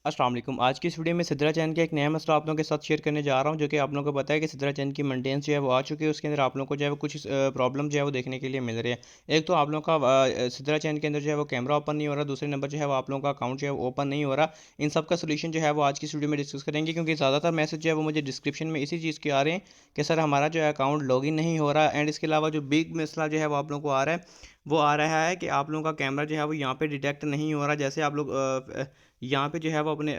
अस्सलाम वालेकुम। आज की इस वीडियो में सिद्रा चैन का एक नया मसला आप लोगों के साथ शेयर करने जा रहा हूं, जो कि आप लोगों को पता है कि सिद्रा चैन की मेंटेनेंस जो है वो आ चुकी है। उसके अंदर आप लोगों को जो है वो कुछ प्रॉब्लम जो है वो देखने के लिए मिल रही है। एक तो आप लोगों का सिद्रा चैन के अंदर जो है वो कैमरा ओपन नहीं हो रहा, दूसरे नंबर जो है वो आप लोगों का अकाउंट जो है वो ओपन नहीं हो रहा। इन सब का सोल्यूशन जो है वो आज की इस वीडियो में डिस्कस करेंगे, क्योंकि ज़्यादातर मैसेज जो है वो मुझे डिस्क्रिप्शन में इसी चीज़ के आ रहे हैं कि सर हमारा जो है अकाउंट लॉगिन नहीं हो रहा। एंड इसके अलावा जो बिग मसला जो है वो आप लोगों को आ रहा है, वो आ रहा है कि आप लोगों का कैमरा जो है वो यहाँ पे डिटेक्ट नहीं हो रहा। जैसे आप लोग यहाँ पे जो है वो अपने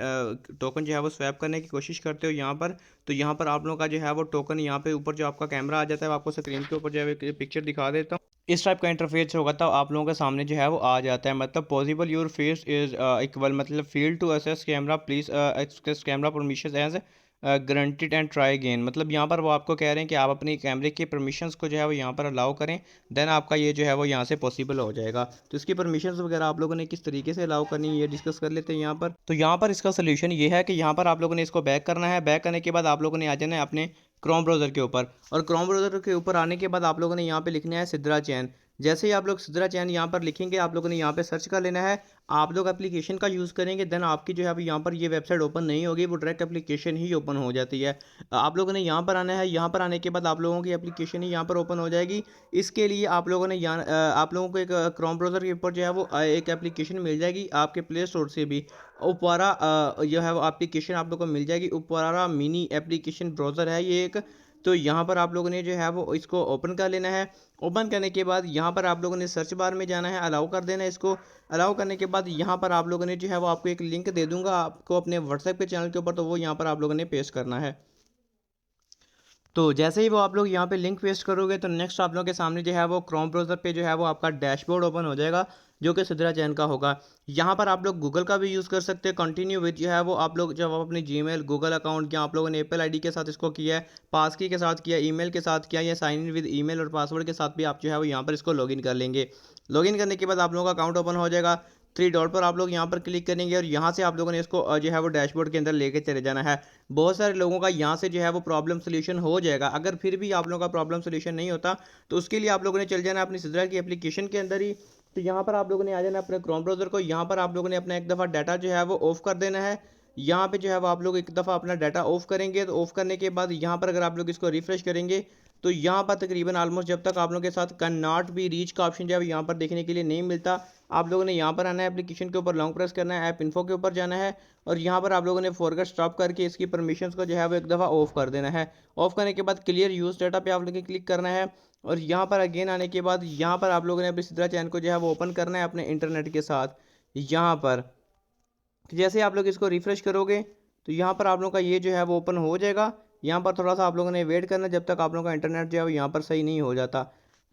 टोकन जो है वो स्वैप करने की कोशिश करते हो यहाँ पर, तो यहाँ पर आप लोगों का जो है वो टोकन यहाँ पे ऊपर जो आपका कैमरा आ जाता है, आपको स्क्रीन के ऊपर जो है एक पिक्चर दिखा देता हूँ। इस टाइप का इंटरफेस होगा तब आप लोगों के सामने जो है वो आ जाता है, मतलब possible your face is equal, मतलब fail to access camera please access camera permission as granted and try again. मतलब यहाँ पर वो आपको कह रहे हैं कि आप अपनी कैमरे के परमिशंस को जो है वो यहाँ पर अलाउ करें, देन आपका ये जो है वो यहाँ से पॉसिबल हो जाएगा। तो इसकी परमिशंस वगैरह आप लोगों ने किस तरीके से अलाउ करनी है ये डिस्कस कर लेते हैं यहाँ पर। तो यहाँ पर इसका सोल्यूशन ये है कि यहाँ पर आप लोगों ने इसको बैक करना है। बैक करने के बाद आप लोगों ने आ जाना है अपने क्रोम ब्राउज़र के ऊपर, और क्रोम ब्राउज़र के ऊपर आने के बाद आप लोगों ने यहाँ पे लिखना है सिद्रा चैन। जैसे ही आप लोग सिद्रा चैन यहाँ पर लिखेंगे, आप लोगों ने यहाँ पे सर्च कर लेना है। आप लोग एप्लीकेशन का यूज़ करेंगे, देन आपकी जो है अभी यहाँ पर ये वेबसाइट ओपन नहीं होगी, वो डायरेक्ट एप्लीकेशन ही ओपन हो जाती है। आप लोगों ने यहाँ पर आना है। यहाँ पर आने के बाद आप लोगों की एप्लीकेशन ही यहाँ पर ओपन हो जाएगी। इसके लिए आप लोगों ने यहाँ आप लोगों को एक क्रोम ब्राउज़र के ऊपर जो है वो एक एप्लीकेशन मिल जाएगी आपके प्ले स्टोर से भी। ओपेरा जो है वो एप्लीकेशन आप लोगों को मिल जाएगी। ओपेरा मिनी एप्लीकेशन ब्राउज़र है ये एक। तो यहाँ पर आप लोगों ने जो है वो इसको ओपन कर लेना है। ओपन करने के बाद यहाँ पर आप लोगों ने सर्च बार में जाना है, अलाउ कर देना है इसको। अलाउ करने के बाद यहाँ पर आप लोगों ने जो है वो आपको एक लिंक दे दूंगा आपको अपने व्हाट्सएप के चैनल के ऊपर, तो वो यहाँ पर आप लोगों ने पेस्ट करना है। तो जैसे ही वो आप लोग यहाँ पे लिंक पेस्ट करोगे, तो नेक्स्ट आप लोगों के सामने जो है वो क्रोम ब्राउज़र पे जो है वो आपका डैशबोर्ड ओपन हो जाएगा, जो कि सिद्रा चैन का होगा। यहाँ पर आप लोग गूगल का भी यूज़ कर सकते हैं। कंटिन्यू विद जो है वो आप लोग जब अपनी जीमेल गूगल अकाउंट या आप लोगों ने एप्पल आईडी के साथ इसको किया है, पास की के साथ किया, ईमेल के साथ किया, या साइन इन विद ईमेल और पासवर्ड के साथ भी आप जो है वो यहाँ पर इसको लॉगिन कर लेंगे। लॉगिन करने के बाद आप लोगों का अकाउंट ओपन हो जाएगा। थ्री डॉट पर आप लोग यहाँ पर क्लिक करेंगे, और यहाँ से आप लोगों ने इसको जो है वो डैशबोर्ड के अंदर लेके चले जाना है। बहुत सारे लोगों का यहाँ से जो है वो प्रॉब्लम सोल्यूशन हो जाएगा। अगर फिर भी आप लोगों का प्रॉब्लम सोल्यूशन नहीं होता, तो उसके लिए आप लोगों ने चल जाना अपनी सिद्रा की एप्लीकेशन के अंदर ही। तो यहाँ पर आप लोगों ने आ जाना अपने क्रोम ब्राउज़र को। यहाँ पर आप लोगों ने अपना एक दफ़ा डाटा जो है वो ऑफ कर देना है। यहाँ पे जो है वो आप लोग एक दफ़ा अपना डाटा ऑफ करेंगे, तो ऑफ करने के बाद यहाँ पर अगर आप लोग इसको रिफ्रेश करेंगे, तो यहाँ पर तकरीबन ऑलमोस्ट जब तक आप लोगों के साथ कैन नॉट बी रीच का ऑप्शन जो है यहाँ पर देखने के लिए नहीं मिलता, आप लोगों ने यहाँ पर आना है, एप्लीकेशन के ऊपर लॉन्ग प्रेस करना है, ऐप इन्फो के ऊपर जाना है, और यहाँ पर आप लोगों ने फॉरगेट स्टॉप करके इसकी परमिशंस को जो है वो एक दफ़ा ऑफ कर देना है। ऑफ करने के बाद क्लियर यूज़ डाटा पे आप लोगों ने क्लिक करना है, और यहाँ पर अगेन आने के बाद यहाँ पर आप लोगों ने अपनी सिद्रा चैन को जो है वो ओपन करना है अपने इंटरनेट के साथ। यहाँ पर जैसे आप लोग इसको रिफ्रेश करोगे, तो यहाँ पर आप लोगों का ये जो है वो ओपन हो जाएगा। यहाँ पर थोड़ा सा आप लोगों ने वेट करना जब तक आप लोगों का इंटरनेट जो है वो यहाँ पर सही नहीं हो जाता।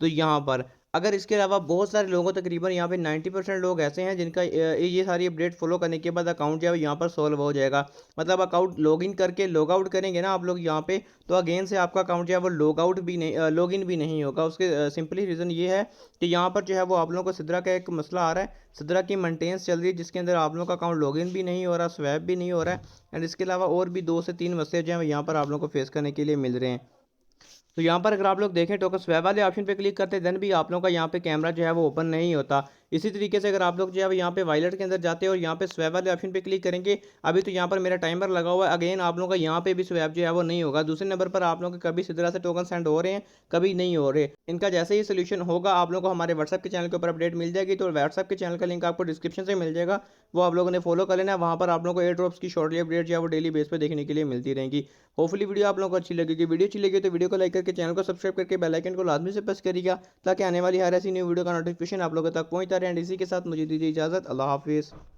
तो यहाँ पर अगर इसके अलावा बहुत सारे लोगों, तकरीबन यहाँ पे 90% लोग ऐसे हैं जिनका ये सारी अपडेट फॉलो करने के बाद अकाउंट जो है यहाँ पर सॉल्व हो जाएगा। मतलब अकाउंट लॉगिन करके लॉग आउट करेंगे ना आप लोग यहाँ पे, तो अगेन से आपका अकाउंट जो है वो लॉग आउट भी नहीं, लॉगिन भी नहीं होगा। उसके सिंपली रीज़न ये है कि यहाँ पर जो है वो आप लोगों को सिद्रा का एक मसला आ रहा है। सिद्रा की मेंटेनेंस चल रही है, जिसके अंदर आप लोगों का अकाउंट लॉगिन भी नहीं हो रहा, स्वैप भी नहीं हो रहा है। एंड इसके अलावा और भी 2 से 3 मसले जो हैं यहाँ पर आप लोगों को फेस करने के लिए मिल रहे हैं। तो यहाँ पर अगर आप लोग देखें, टोकन स्वैप वाले ऑप्शन पे क्लिक करते हैं, देन भी आप लोगों का यहाँ पे कैमरा जो है वो ओपन नहीं होता। इसी तरीके से अगर आप लोग जो है वो यहाँ पे वॉलेट के अंदर जाते हैं और यहाँ पे स्वैप वाले ऑप्शन पे क्लिक करेंगे, अभी तो यहाँ पर मेरा टाइमर लगा हुआ है, अगेन आप लोगों का यहाँ पे भी स्वैप जो है वो नहीं होगा। दूसरे नंबर पर आप लोगों के कभी सिद्रा से टोकन सेंड हो रहे हैं, कभी नहीं हो रहे। इनका जैसे ही सोल्यूशन होगा, आप लोगों को हमारे व्हाट्सएप के चैनल के ऊपर अपडेट मिल जाएगी। तो व्हाट्सएप के चैनल का लिंक आपको डिस्क्रिप्शन से मिल जाएगा, वो आप लोगों ने फॉलो कर लेना है। वहाँ पर आप लोगों को एयर ड्रॉप्स की शॉर्टली अपडेट जो है वो डेली बेस पर देखने के लिए मिलती रहेंगी। होपफुली वीडियो आप लोगों को अच्छी लगेगी। वीडियो अच्छी लगी तो वीडियो को लाइक करके चैनल को सब्सक्राइब करके बेल आइकन को लाजमी से प्रेस करिएगा, ताकि आने वाली हर ऐसी न्यू वीडियो का नोटिफिकेशन आप लोगों तक पहुंचता रहे। एंड इसी के साथ मुझे दीजिए इजाज़त। अल्लाह हाफिज़।